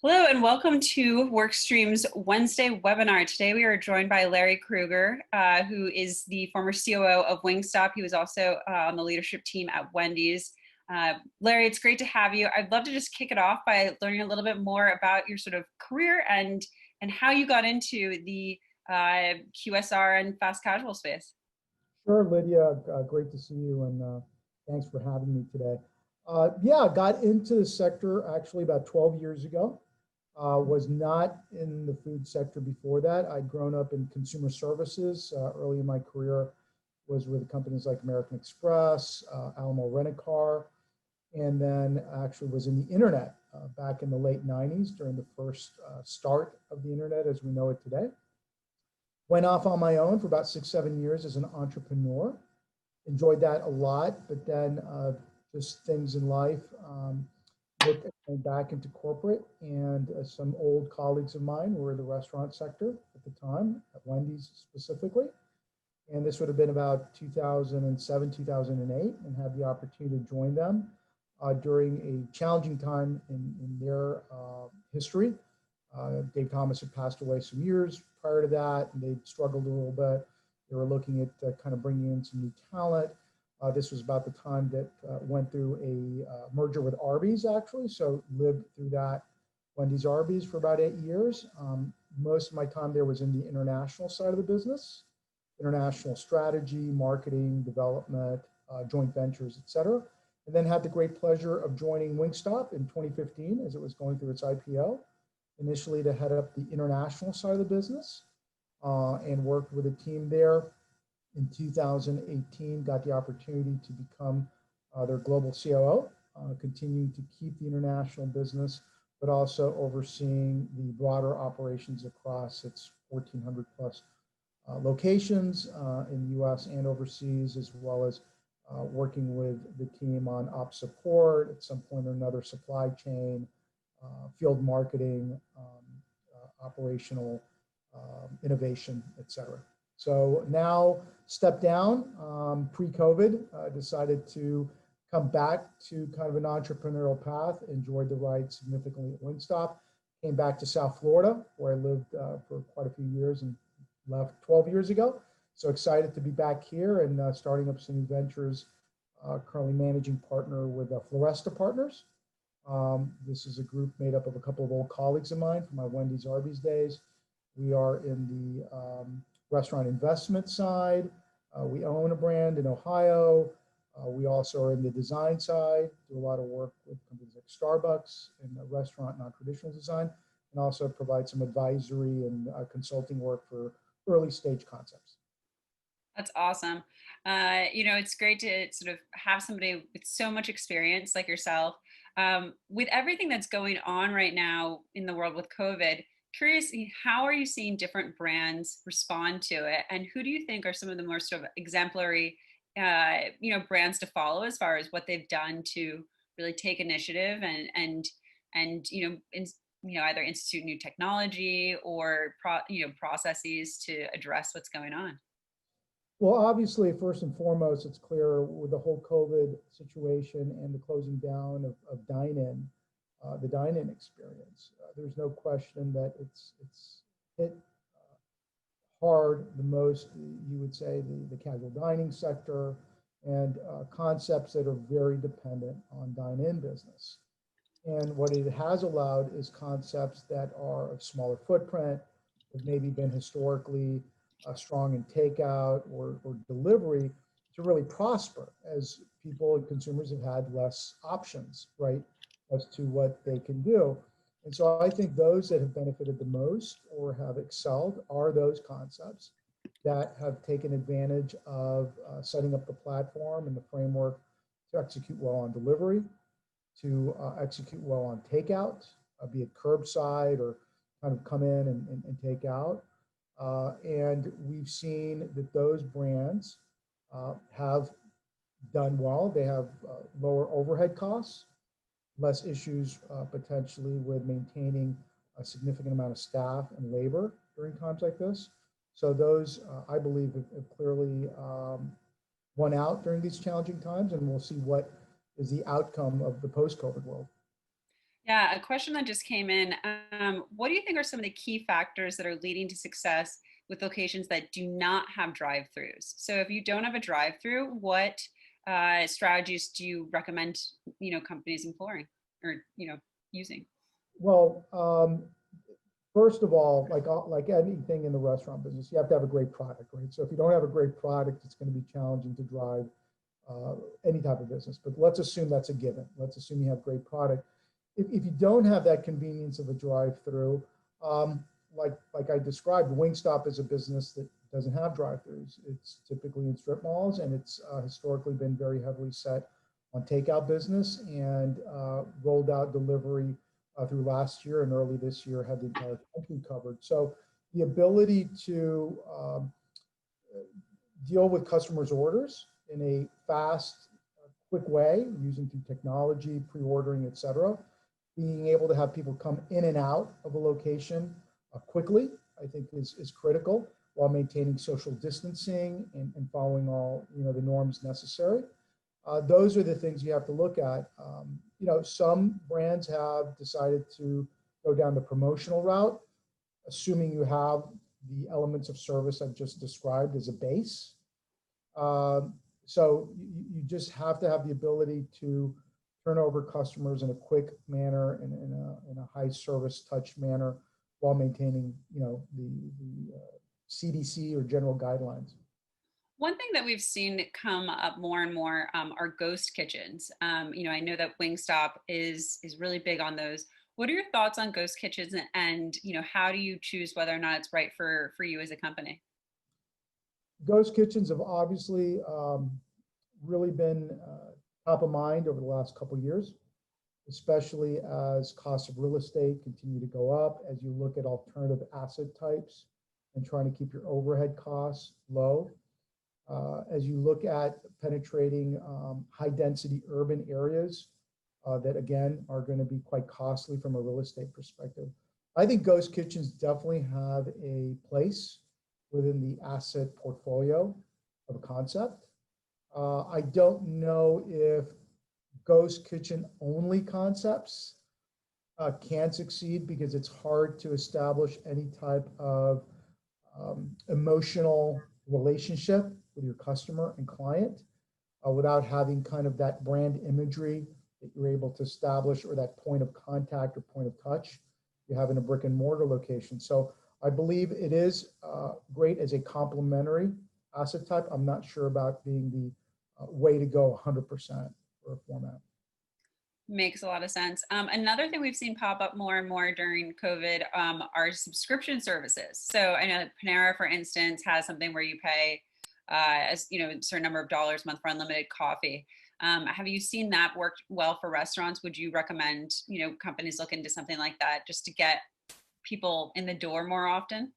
Hello and welcome to Workstream's Wednesday webinar. Today we are joined by Larry Kruguer, who is the former COO of Wingstop. He was also on the leadership team at Wendy's. Larry, it's great to have you. I'd love to just kick it off by learning a little bit more about your sort of career and how you got into the QSR and fast casual space. Sure, Lydia. Great to see you, and thanks for having me today. Yeah, I got into the sector actually about 12 years ago. Was not in the food sector before that. I'd grown up in consumer services. Early in my career was with companies like American Express, Alamo Rent-A-Car, and then actually was in the internet back in the late 90s during the first start of the internet as we know it today. Went off on my own for about 6-7 years as an entrepreneur. Enjoyed that a lot, but then just things in life. Looked back into corporate, and some old colleagues of mine were in the restaurant sector at the time, at Wendy's specifically. And this would have been about 2007, 2008, and had the opportunity to join them during a challenging time in their history. Dave Thomas had passed away some years prior to that, and they struggled a little bit. They were looking at kind of bringing in some new talent. This was about the time that went through a merger with Arby's, actually. So lived through that Wendy's Arby's for about 8 years. Most of my time there was in the international side of the business, international strategy, marketing, development, joint ventures, et cetera. And then had the great pleasure of joining Wingstop in 2015 as it was going through its IPO, initially to head up the international side of the business, and worked with a team there. In 2018, got the opportunity to become their global COO, continuing to keep the international business, but also overseeing the broader operations across its 1,400 plus locations in the US and overseas, as well as working with the team on ops support, at some point or another supply chain, field marketing, operational innovation, et cetera. So now stepped down pre-COVID, decided to come back to kind of an entrepreneurial path, enjoyed the ride significantly at Wingstop, came back to South Florida where I lived for quite a few years and left 12 years ago. So excited to be back here and starting up some new ventures, currently managing partner with Floresta Partners. This is a group made up of a couple of old colleagues of mine from my Wendy's Arby's days. We are in the restaurant investment side. We own a brand in Ohio. We also are in the design side, do a lot of work with companies like Starbucks in the restaurant non-traditional design, and also provide some advisory and consulting work for early stage concepts. That's awesome. It's great to sort of have somebody with so much experience like yourself. With everything that's going on right now in the world with COVID, curious, how are you seeing different brands respond to it, and who do you think are some of the more sort of exemplary, brands to follow as far as what they've done to really take initiative and either institute new technology or processes to address what's going on? Well, obviously, first and foremost, it's clear with the whole COVID situation and the closing down of dine-in, the dine-in experience. There's no question that it's hit hard the most, you would say, the casual dining sector and concepts that are very dependent on dine-in business. And what it has allowed is concepts that are of smaller footprint, have maybe been historically strong in takeout or delivery, to really prosper as people and consumers have had less options, right, as to what they can do. And so I think those that have benefited the most or have excelled are those concepts that have taken advantage of setting up the platform and the framework to execute well on delivery, to execute well on takeout, be it curbside or kind of come in and take out. And we've seen that those brands have done well. They have lower overhead costs, less issues potentially with maintaining a significant amount of staff and labor during times like this. So those, I believe, have clearly won out during these challenging times, and we'll see what is the outcome of the post-COVID world. Yeah, a question that just came in. What do you think are some of the key factors that are leading to success with locations that do not have drive-throughs? So if you don't have a drive-through, what strategies do you recommend, companies employing or, using? Well, first of all, like anything in the restaurant business, you have to have a great product, right? So if you don't have a great product, it's going to be challenging to drive uh, any type of business. But let's assume that's a given. Let's assume you have great product. If you don't have that convenience of a drive-through, um, like I described, Wingstop is a business that doesn't have drive-throughs. It's typically in strip malls, and it's historically been very heavily set on takeout business and rolled out delivery through last year and early this year had the entire country covered. So the ability to deal with customers' orders in a fast, quick way using through technology, pre-ordering, et cetera, being able to have people come in and out of a location quickly, I think is critical while maintaining social distancing and following all the norms necessary. Those are the things you have to look at. Some brands have decided to go down the promotional route, assuming you have the elements of service I've just described as a base. So you just have to have the ability to turn over customers in a quick manner and in a high service touch manner while maintaining, the CDC or general guidelines. One thing that we've seen come up more and more are ghost kitchens. I know that Wingstop is really big on those. What are your thoughts on ghost kitchens, and how do you choose whether or not it's right for you as a company? Ghost kitchens have obviously really been top of mind over the last couple of years, especially as costs of real estate continue to go up, as you look at alternative asset types and trying to keep your overhead costs low. As you look at penetrating high density urban areas that again are going to be quite costly from a real estate perspective. I think ghost kitchens definitely have a place within the asset portfolio of a concept. I don't know if ghost kitchen only concepts can succeed because it's hard to establish any type of emotional relationship with your customer and client without having kind of that brand imagery that you're able to establish or that point of contact or point of touch you have in a brick and mortar location. So I believe it is great as a complementary asset type. I'm not sure about being the way to go 100% for a format. Makes a lot of sense. Another thing we've seen pop up more and more during COVID are subscription services. So I know that Panera, for instance, has something where you pay, as a certain number of dollars a month for unlimited coffee. Have you seen that work well for restaurants? Would you recommend, companies look into something like that just to get people in the door more often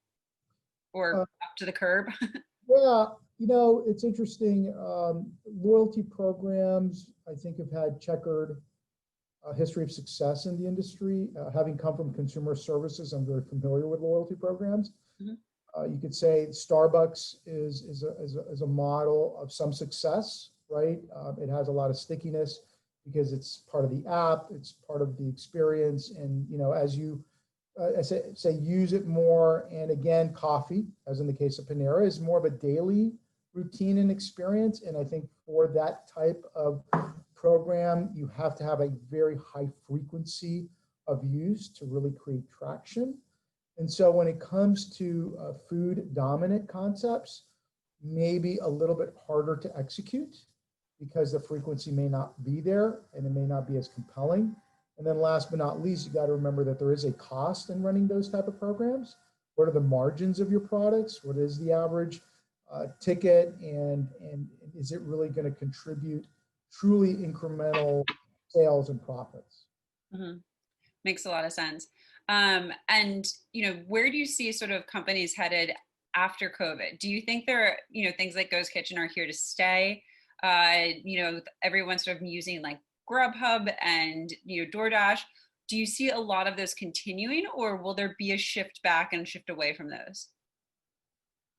or Uh, up to the curb? yeah, it's interesting. Loyalty programs, I think, have had checkered history of success in the industry. Having come from consumer services, I'm very familiar with loyalty programs. Mhm. You could say Starbucks is a model of some success, right? It has a lot of stickiness because it's part of the app, it's part of the experience, and as you I say use it more. And again, coffee, as in the case of Panera, is more of a daily routine and experience. And I think for that type of program, you have to have a very high frequency of use to really create traction. And so when it comes to food dominant concepts, maybe a little bit harder to execute because the frequency may not be there and it may not be as compelling. And then last but not least, you got to remember that there is a cost in running those type of programs. What are the margins of your products? What is the average ticket? And is it really going to contribute truly incremental sales and profits? Mhm. Makes a lot of sense. And where do you see sort of companies headed after COVID? Do you think there are, things like Ghost Kitchen are here to stay? Everyone's sort of using like Grubhub and DoorDash. Do you see a lot of those continuing, or will there be a shift back and shift away from those?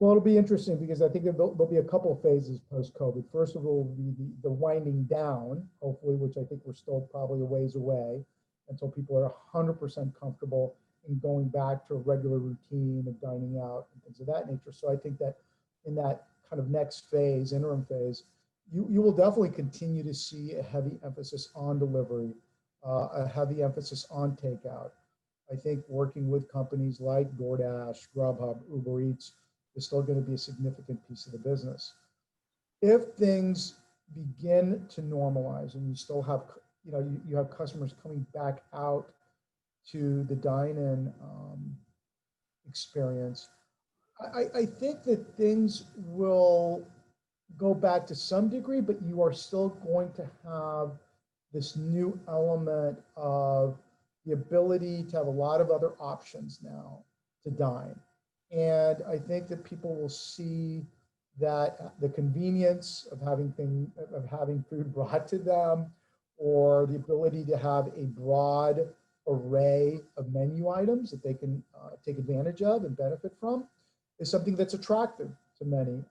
Well, it'll be interesting because I think there'll be a couple of phases post-COVID. First of all, will be the winding down, hopefully, which I think we're still probably a ways away. until people are 100% comfortable in going back to a regular routine of dining out and things of that nature. So I think that in that kind of next phase, interim phase, you will definitely continue to see a heavy emphasis on delivery, a heavy emphasis on takeout. I think working with companies like DoorDash, Grubhub, Uber Eats is still going to be a significant piece of the business. If things begin to normalize and you still have, you have customers coming back out to the dine-in experience, I think that things will go back to some degree, but you are still going to have this new element of the ability to have a lot of other options now to dine. And I think that people will see that the convenience of having food brought to them, or the ability to have a broad array of menu items that they can take advantage of and benefit from, is something that's attractive to many.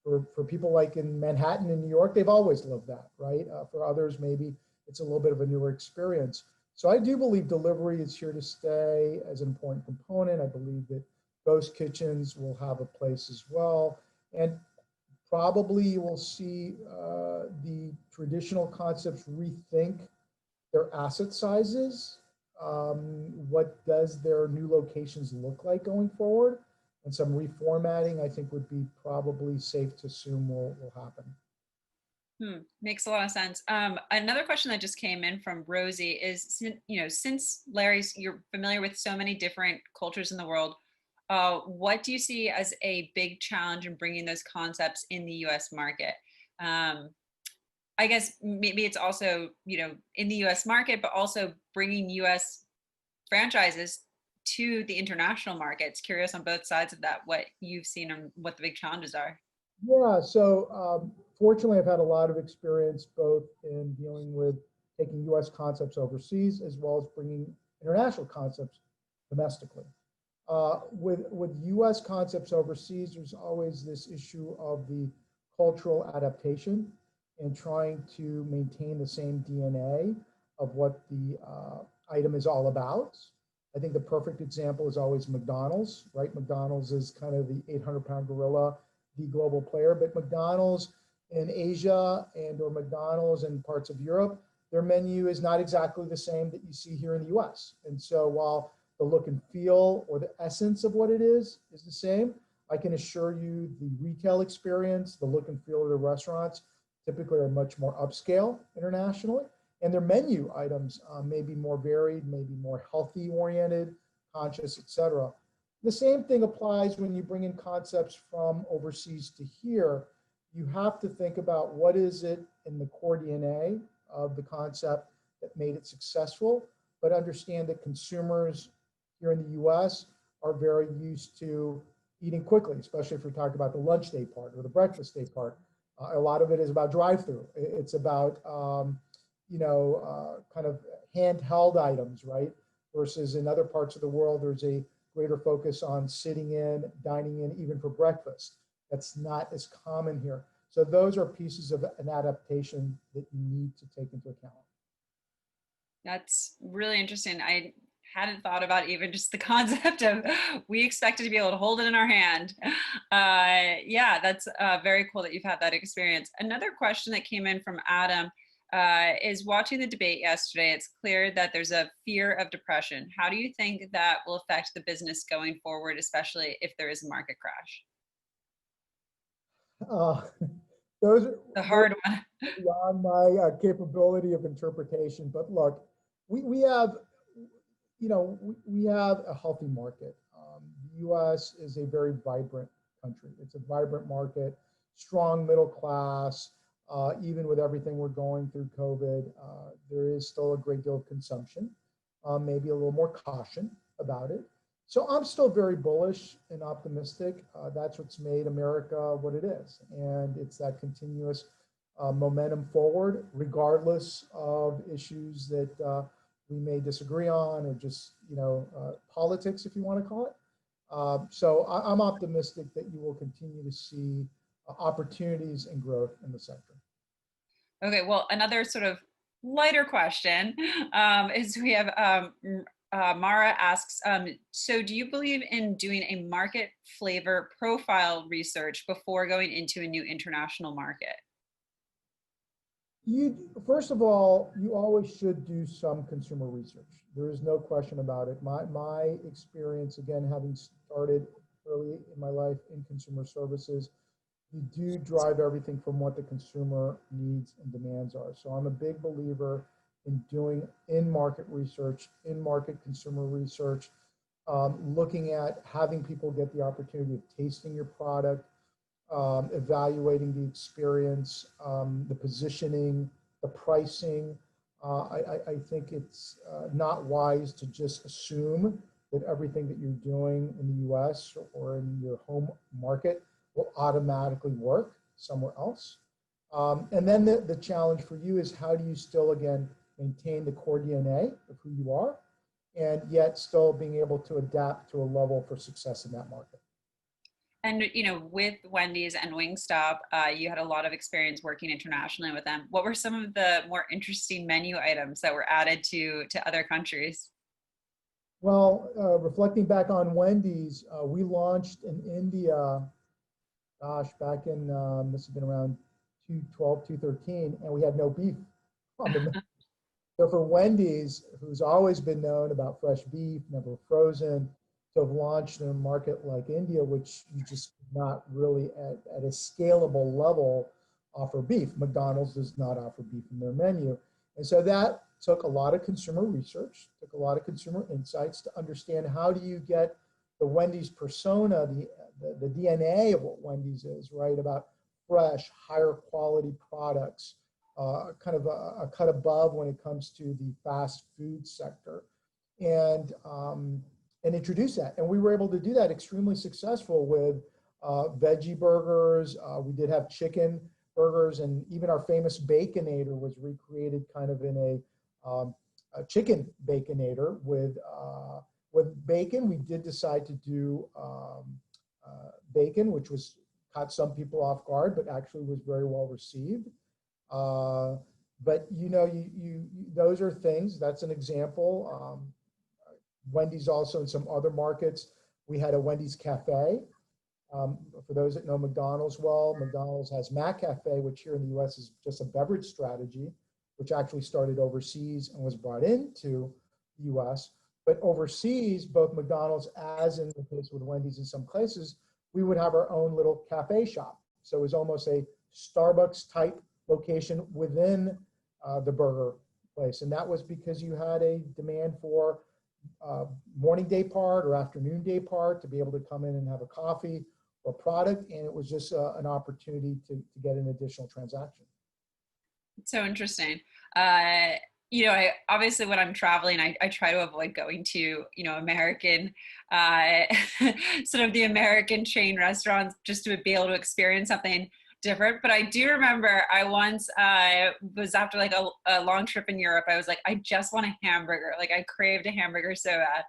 For people like in Manhattan and New York, they've always loved that, right? For others, maybe it's a little bit of a newer experience. So I do believe delivery is here to stay as an important component. I believe that ghost kitchens will have a place as well. And probably you will see the traditional concepts rethink their asset sizes. What does their new locations look like going forward? And some reformatting, I think, would be probably safe to assume will happen. Makes a lot of sense. Another question that just came in from Rosie is, since Larry's, you're familiar with so many different cultures in the world, what do you see as a big challenge in bringing those concepts in the U.S. market? I guess maybe it's also, in the U.S. market, but also bringing U.S. franchises to the international markets. Curious on both sides of that, what you've seen and what the big challenges are. Yeah, so fortunately, I've had a lot of experience both in dealing with taking U.S. concepts overseas as well as bringing international concepts domestically. With U.S. concepts overseas, there's always this issue of the cultural adaptation and trying to maintain the same DNA of what the item is all about. I think the perfect example is always McDonald's, right? McDonald's is kind of the 800-pound gorilla, the global player, but McDonald's in Asia or McDonald's in parts of Europe, their menu is not exactly the same that you see here in the US. And so while the look and feel or the essence of what it is the same, I can assure you the retail experience, the look and feel of the restaurants typically are much more upscale internationally. And their menu items may be more varied, maybe more healthy oriented, conscious, et cetera. The same thing applies when you bring in concepts from overseas to here. You have to think about what is it in the core DNA of the concept that made it successful, but understand that consumers here in the US are very used to eating quickly, especially if you're talking about the lunch day part or the breakfast day part. A lot of it is about drive-through. It's about kind of handheld items, right? Versus in other parts of the world, there's a greater focus on sitting in, dining in, even for breakfast. That's not as common here. So those are pieces of an adaptation that you need to take into account. That's really interesting. I hadn't thought about even just the concept of we expected to be able to hold it in our hand. Yeah, that's very cool that you've had that experience. Another question that came in from Adam is watching the debate yesterday. It's clear that there's a fear of depression. How do you think that will affect the business going forward, especially if there is a market crash? Those are The hard one. beyond my capability of interpretation. But look, we have, we have a healthy market. The U.S. is a very vibrant country. It's a vibrant market, strong middle class. Even with everything we're going through COVID, there is still a great deal of consumption, maybe a little more caution about it. So I'm still very bullish and optimistic. That's what's made America what it is. And it's that continuous momentum forward, regardless of issues that we may disagree on or just, politics, if you want to call it. So I'm optimistic that you will continue to see opportunities and growth in the sector. Okay, well, another sort of lighter question is we have Mara asks, so do you believe in doing a market flavor profile research before going into a new international market? First of all, you always should do some consumer research. There is no question about it. My experience, again, having started early in my life in consumer services, you do drive everything from what the consumer needs and demands are. So I'm a big believer in doing in-market research, in-market consumer research, looking at having people get the opportunity of tasting your product, evaluating the experience, the positioning, the pricing. I think it's not wise to just assume that everything that you're doing in the US or in your home market will automatically work somewhere else. And then the challenge for you is how do you still, again, maintain the core DNA of who you are, and yet still being able to adapt to a level for success in that market. And with Wendy's and Wingstop, you had a lot of experience working internationally with them. What were some of the more interesting menu items that were added to other countries? Well, reflecting back on Wendy's, we launched in India, gosh, back in, this has been around 2012, 2013, and we had no beef on the menu. So for Wendy's, who's always been known about fresh beef, never frozen, to have launched in a market like India, which you just not really at a scalable level offer beef. McDonald's does not offer beef in their menu. And so that took a lot of consumer research, took a lot of consumer insights to understand how do you get the Wendy's persona, the DNA of what Wendy's is, right? About fresh, higher quality products, kind of a cut above when it comes to the fast food sector, and introduce that. And we were able to do that extremely successful with veggie burgers. We did have chicken burgers, and even our famous Baconator was recreated kind of in a chicken Baconator with bacon. We did decide to do bacon, which caught some people off guard, but actually was very well received. But those are things. That's an example. Wendy's also in some other markets. We had a Wendy's Cafe. For those that know McDonald's well, McDonald's has Mac Cafe, which here in the US is just a beverage strategy, which actually started overseas and was brought into the US. But overseas, both McDonald's, as in the case with Wendy's in some places, we would have our own little cafe shop. So it was almost a Starbucks type location within the burger place. And that was because you had a demand for morning day part or afternoon day part to be able to come in and have a coffee or product. And it was just an opportunity to get an additional transaction. So interesting. I obviously when I'm traveling, I try to avoid going to, American, sort of the American chain restaurants just to be able to experience something different. But I do remember I once was after like a long trip in Europe. I was like, I just want a hamburger. Like I craved a hamburger so bad.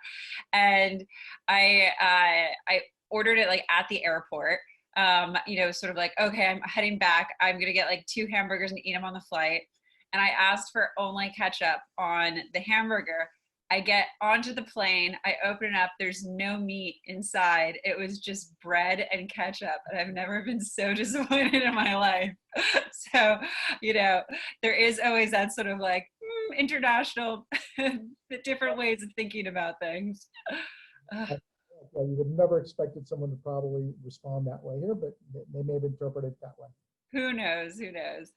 And I ordered it like at the airport. Sort of like, okay, I'm heading back. I'm going to get like 2 hamburgers and eat them on the flight. And I asked for only ketchup on the hamburger. I get onto the plane, I open it up, there's no meat inside. It was just bread and ketchup. And I've never been so disappointed in my life. So, there is always that sort of like international, different ways of thinking about things. Well, you would have never expected someone to probably respond that way here, but they may have interpreted it that way. Who knows? Who knows?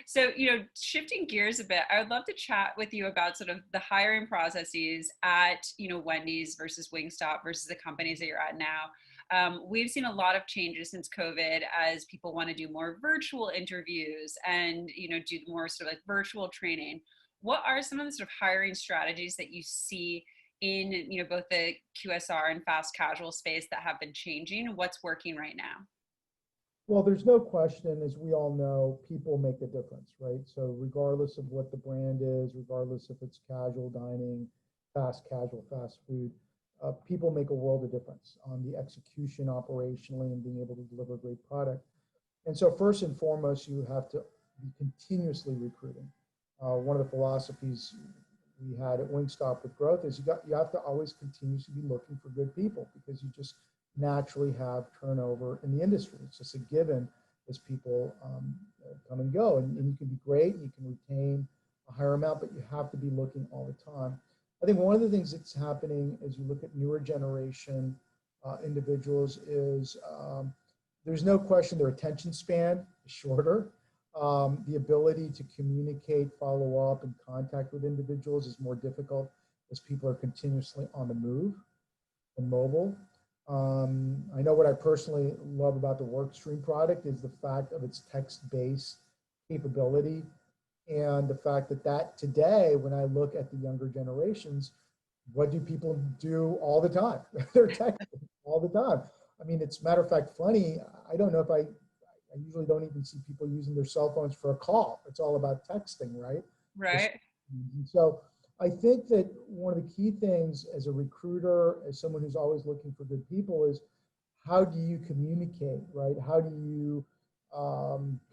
So, shifting gears a bit, I would love to chat with you about sort of the hiring processes at, Wendy's versus Wingstop versus the companies that you're at now. We've seen a lot of changes since COVID as people want to do more virtual interviews and, do more sort of like virtual training. What are some of the sort of hiring strategies that you see in, both the QSR and fast casual space that have been changing? What's working right now? Well, there's no question, as we all know, people make a difference, right? So regardless of what the brand is, regardless if it's casual dining, fast casual, fast food, people make a world of difference on the execution operationally and being able to deliver a great product. And so first and foremost, you have to be continuously recruiting. One of the philosophies we had at Wingstop with growth is you have to always continuously be looking for good people, because you just naturally have turnover in the industry. It's just a given as people come and go, and you can be great and you can retain a higher amount, but you have to be looking all the time. I think one of the things that's happening as you look at newer generation individuals is there's no question their attention span is shorter. The ability to communicate, follow up, and contact with individuals is more difficult as people are continuously on the move and mobile. I know what I personally love about the Workstream product is the fact of its text-based capability, and the fact that today, when I look at the younger generations, what do people do all the time? They're texting all the time. I mean, it's matter of fact funny. I don't know if I usually don't even see people using their cell phones for a call. It's all about texting, right? Right. So I think that one of the key things as a recruiter, as someone who's always looking for good people, is how do you communicate, right? How do you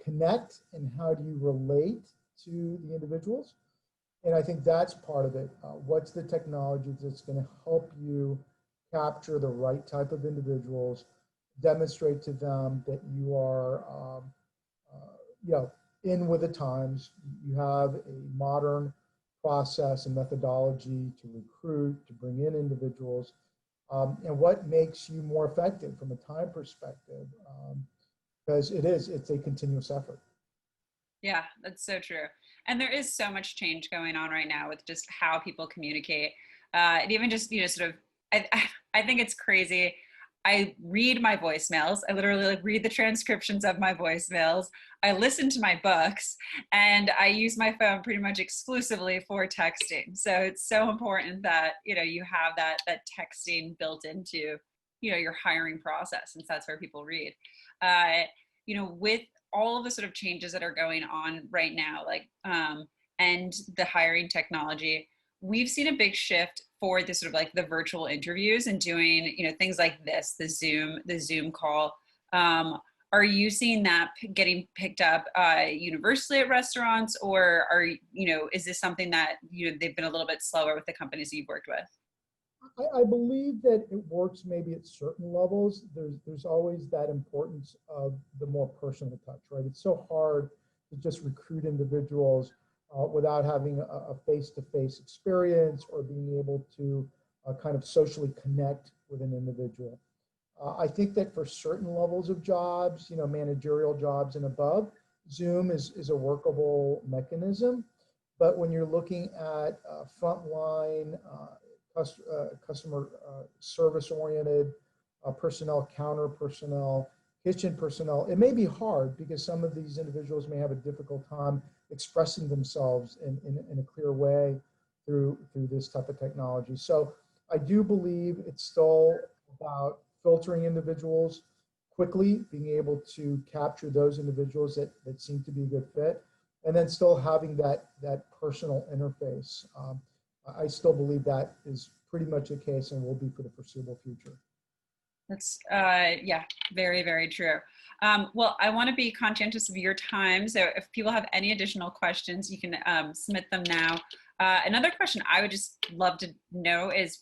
connect, and how do you relate to the individuals? And I think that's part of it. What's the technology that's going to help you capture the right type of individuals, demonstrate to them that you are, in with the times. You have a modern process and methodology to recruit, to bring in individuals, and what makes you more effective from a time perspective, because it's a continuous effort. Yeah, that's so true. And there is so much change going on right now with just how people communicate. And even just, sort of, I think it's crazy. I read my voicemails. I literally read the transcriptions of my voicemails. I listen to my books, and I use my phone pretty much exclusively for texting. So it's so important that, you have that texting built into, your hiring process, since that's where people read. With all of the sort of changes that are going on right now, and the hiring technology, we've seen a big shift for this sort of like the virtual interviews and doing, things like this, the Zoom call. Are you seeing that getting picked up universally at restaurants, or is this something that, they've been a little bit slower with the companies that you've worked with? I believe that it works maybe at certain levels. There's always that importance of the more personal touch, right? It's so hard to just recruit individuals without having a face-to-face experience, or being able to kind of socially connect with an individual. I think that for certain levels of jobs, managerial jobs and above, Zoom is a workable mechanism. But when you're looking at frontline, customer service oriented personnel, counter personnel, kitchen personnel, it may be hard, because some of these individuals may have a difficult time expressing themselves in a clear way through this type of technology. So I do believe it's still about filtering individuals quickly, being able to capture those individuals that seem to be a good fit, and then still having that personal interface. I still believe that is pretty much the case, and will be for the foreseeable future. That's, yeah, very, very true. Well, I want to be conscientious of your time. So if people have any additional questions, you can submit them now. Another question I would just love to know is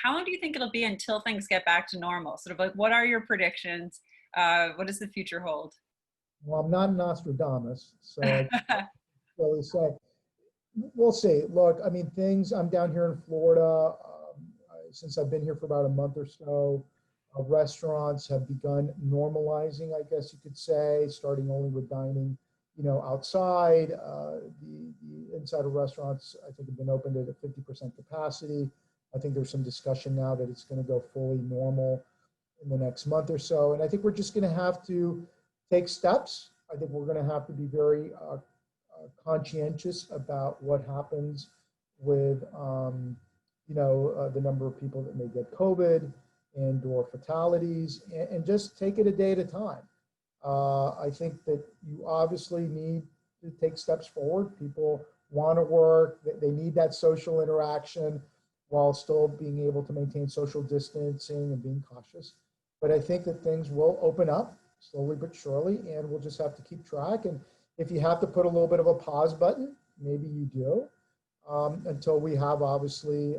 how long do you think it'll be until things get back to normal? Sort of like, what are your predictions? What does the future hold? Well, I'm not Nostradamus, so I can't really say. We'll see. Look, I mean, I'm down here in Florida. Since I've been here for about a month or so, restaurants have begun normalizing, I guess you could say, starting only with dining, outside. The inside of restaurants, I think, have been opened at a 50% capacity. I think there's some discussion now that it's going to go fully normal in the next month or so. And I think we're just going to have to take steps. I think we're going to have to be very conscientious about what happens with, the number of people that may get COVID and/or fatalities, and just take it a day at a time. I think that you obviously need to take steps forward. People want to work, they need that social interaction while still being able to maintain social distancing and being cautious. But I think that things will open up slowly but surely, and we'll just have to keep track. And if you have to put a little bit of a pause button, maybe you do, until we have, obviously,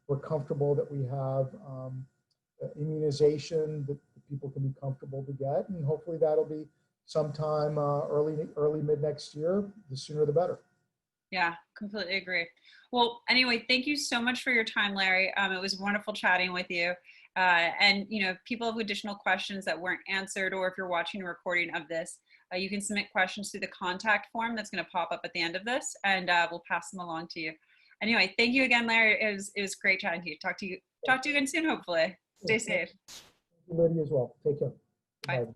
we're comfortable that we have immunization that people can be comfortable to get. And hopefully that'll be sometime early mid next year. The sooner the better. Yeah, completely agree. Well, anyway, thank you so much for your time, Larry. It was wonderful chatting with you. And, you know, if people have additional questions that weren't answered, or if you're watching a recording of this, you can submit questions through the contact form that's going to pop up at the end of this, and we'll pass them along to you. Anyway, thank you again, Larry. It was great chatting to you. Talk to you again soon, hopefully. Stay safe. Thank you, Lydia, as well. Take care. Bye. Bye.